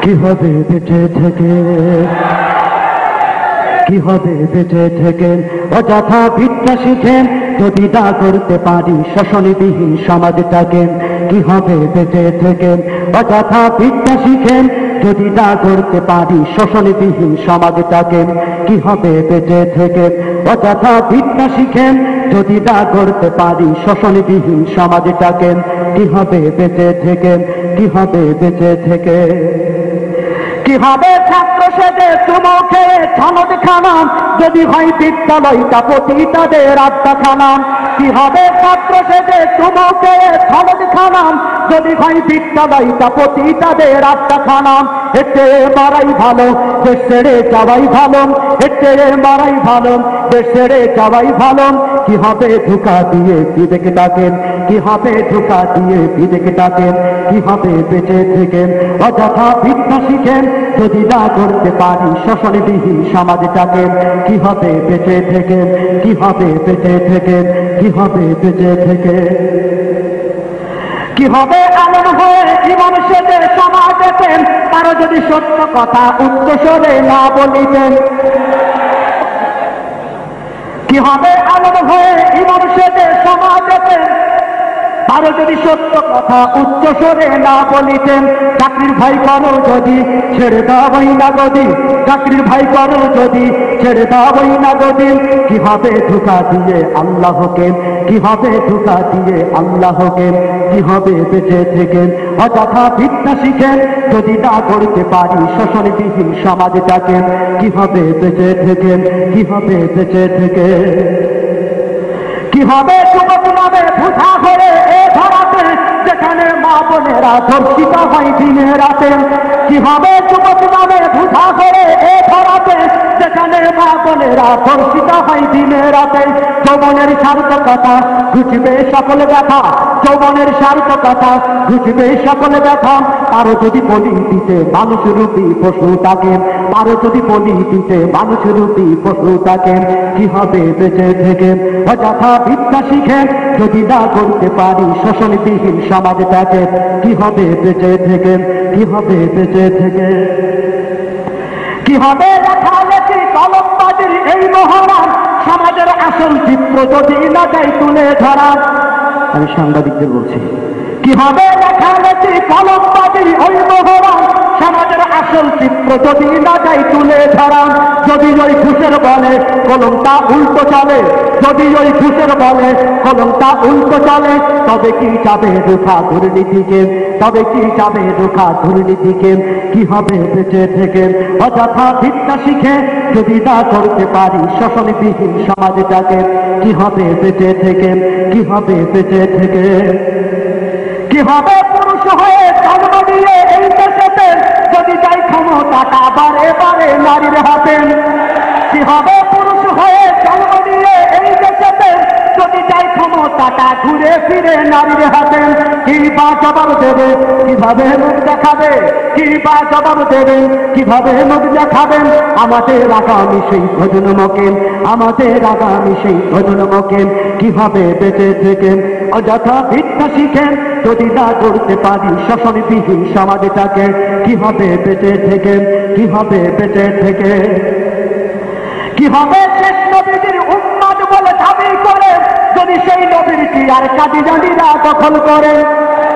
কি হবে বেঁচে থেকে, কি হবে বেঁচে থেকে অযথা বিদ্যা শিখেন যদি না করতে পারি শোষণবিহীন সমাজটাকে। কি হবে বেঁচে থেকে অযথা বিদ্যা শিখেন যদি না করতে পারি শোষণবিহীন সমাজটাকে। কি হবে বেঁচে থেকে অযথা বিদ্যা শিখেন যদি না করতে পারি শোষণবিহীন সমাজটাকে। কি হবে বেঁচে থেকে, কি হবে বেঁচে থেকে। কি হবে ছাত্র সেজে চুমো খেয়ে সনদ খানাম যদি হয় বিদ্যালয়টা পতিতাদের আড্ডাখানা। কি হবে ছাত্র সেজে চুমো খেয়ে সনদ খানাম যদি হয় বিদ্যালয়টা পতিতাদের আড্ডাখানা। এতে মারাই ভালো দেশ ছেড়ে যাওয়াই ভালো, এতে মারাই ভালো দেশ ছেড়ে যাওয়াই ভালো। কি হবে ধোঁকা দিয়ে বিবেকটাকে, কি হবে ধোঁকা দিয়ে বিবেকটাকে। কি হবে বেঁচে থেকে অযথা বিদ্যা শিখেন যদি না করতে পারি শোষণবিহীন সমাজটাকে। কি হবে বেঁচে থেকে, কি হবে বেঁচে থেকে, কি হবে বেঁচে থেকে। কি হবে আলোর হয়ে জীবন সেজে সমাজেতেন তারা যদি সত্য কথা উচ্চস্বরে না বলিতেন। কি হবে আলোর হয়ে জীবন সেজে সমাজেতেন তারা যদি সত্য কথা উচ্চস্বরে না বলিতেন। চাকরির ভাই করো যদি ছেড়ে দাওই না গদি, চাকরির ভাই করো যদি ছেড়ে দাওই না গদি। কি হবে ধোঁকা দিয়ে আল্লাহকে, কি হবে ধোঁকা দিয়ে আল্লাহকে। কি হবে বেঁচে থেকে অযথা বিদ্যা শিখেন যদি না করতে পারি শোষণবিহীন সমাজটাকে। কি হবে বেঁচে থেকে, কি হবে বেঁচে থেকে। কি হবে যুবক নামে ভুষা করে এ ধরাতে যেখানে মা বোনেরা ধর্ষিত হয় দিনে রাতে। কি হবে যুবক নামে ভুষা করে এ ধরাতে যেখানে মা বোনেরা ধর্ষিত হয় দিনে রাতে। যৌবনের সার্থকতা ঘুচবে সকল ব্যথা, যৌবনের সার্থকতা ঘুচবে সকল ব্যথা। তারও যদি বলি দিতে মানুষরূপী পশু তাকে, তারও যদি বলি দিতে মানুষরূপী পশু তাকে। কি হবে বেঁচে থেকে অযথা বিদ্যা শিখেন যদি না করতে পারি শোষণবিহীন সমাজটাকে। কি হবে বেঁচে থেকে, কি হবে বেঁচে থেকে। কি হবে লেখালেখি কলমবাজির এই মহড়ার সমাজের আসল চিত্র যদি না যায় তুলে ধরা। আমি সাংবাদিকদের বলছি, কি হবে লেখালেখি কলমবাজির ওই মহড়ার সমাজের আসল চিত্র যদি না যায় তুলে ধরা। যদি ওই ঘুষের বলে কলমটা উল্টো চলে, যদি ওই ঘুষের বলে কলমটা উল্টো চলে তবে কি যাবে রুখা দুর্নীতিকে, তবে কি যাবে রুখা দুর্নীতিকে। কি হবে বেঁচে থেকে অযথা বিদ্যা শিখে যদি না করতে পারি শোষণবিহীন সমাজটাকে। কি হবে বেঁচে থেকে, কি হবে বেঁচে থেকে। কি হবে পুরুষ হয়ে জন্ম দিয়ে এই দেশেতে যদি যাই ক্ষমতাটা বারে বারে নারীর হাতে। কি হবে পুরুষ হয়ে জন্ম দিয়ে এই দেশেতে যদি যাই ক্ষমতাটা ঘুরে ফিরে নারীর হাতে। কি বা জবাব দেবে, কিভাবে মুখ দেখাবে, কি বা জবাব দেবে, কিভাবে মুখ দেখাবেন আমাদের আগামী সেই প্রজন্মকে, আমাদের আগামী সেই প্রজন্মকে। কি হবে বেঁচে থেকে অযথা বিদ্যা শিখেন যদি না করতে পারি শোষণবিহীন সমাজটাকে। কি হবে বেঁচে থেকে, কি হবে বেঁচে থেকে। কি হবে শেষ নবীর উম্মত বলে দাবি করে যদি সেই নবীর চেয়ার কাদিয়ানীরা দখল করে।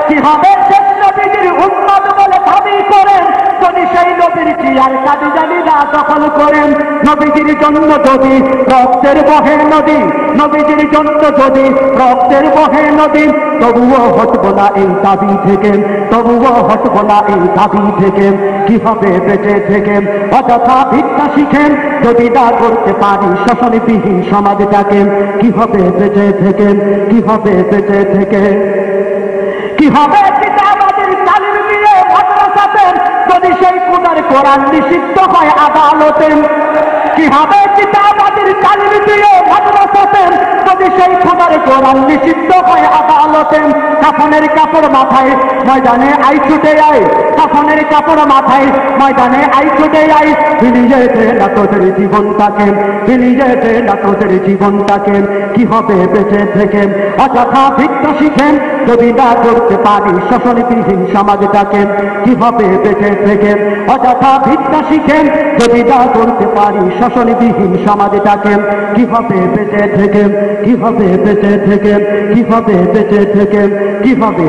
কি হবে শেষ নবীর উম্মত বলে দাবি করেন যদি সেই নবীর চেয়ার কাদিয়ানীরা দখল করেন। নবীজির জন্য যদি রক্তের বহে নদী, নবীজির জন্য যদি রক্তের বহে নদী তবুও হটব না এই দাবি থেকে, তবুও হটব না এই দাবি থেকে। কি হবে বেঁচে থেকে অযথা বিদ্যা শিখেন যদি না করতে পারি শোষণবিহীন সমাজটাকে। কি হবে বেঁচে থেকে, কি হবে বেঁচে থেকে। কি হবে কিতাবাদের তালিম দিয়ে মাদ্রাসাতে যদি সেই কোরআন কোরআন নিষিদ্ধ হয় আদালতে। কি হবে কিতাবাদের তালিম দিয়ে মাদ্রাসাতে যদি সেই কোরআন নিষিদ্ধ হয় আদালতে। কাফনের কাপড় মাথায় ময়দানে আই ছুটে আয়, কাফনের কাপড় মাথায় ময়দানে আই ছুটে আয়। বিলিয়ে দে না তোদের জীবনটাকে, বিলিয়ে দে না তোদের জীবনটাকে। কি হবে বেঁচে থেকে অযথা বিদ্যা শিখেন যদি না করতে পারি শোষণবিহীন সমাজটাকে, কিভাবে বেঁচে থেকে অযথা ভিক্ষা শিখেন, যদি না করতে পারি শোষণবিহীন সমাজটাকে, কিভাবে বেঁচে থেকে, কিভাবে বেঁচে থেকে, কিভাবে বেঁচে থেকে, কিভাবে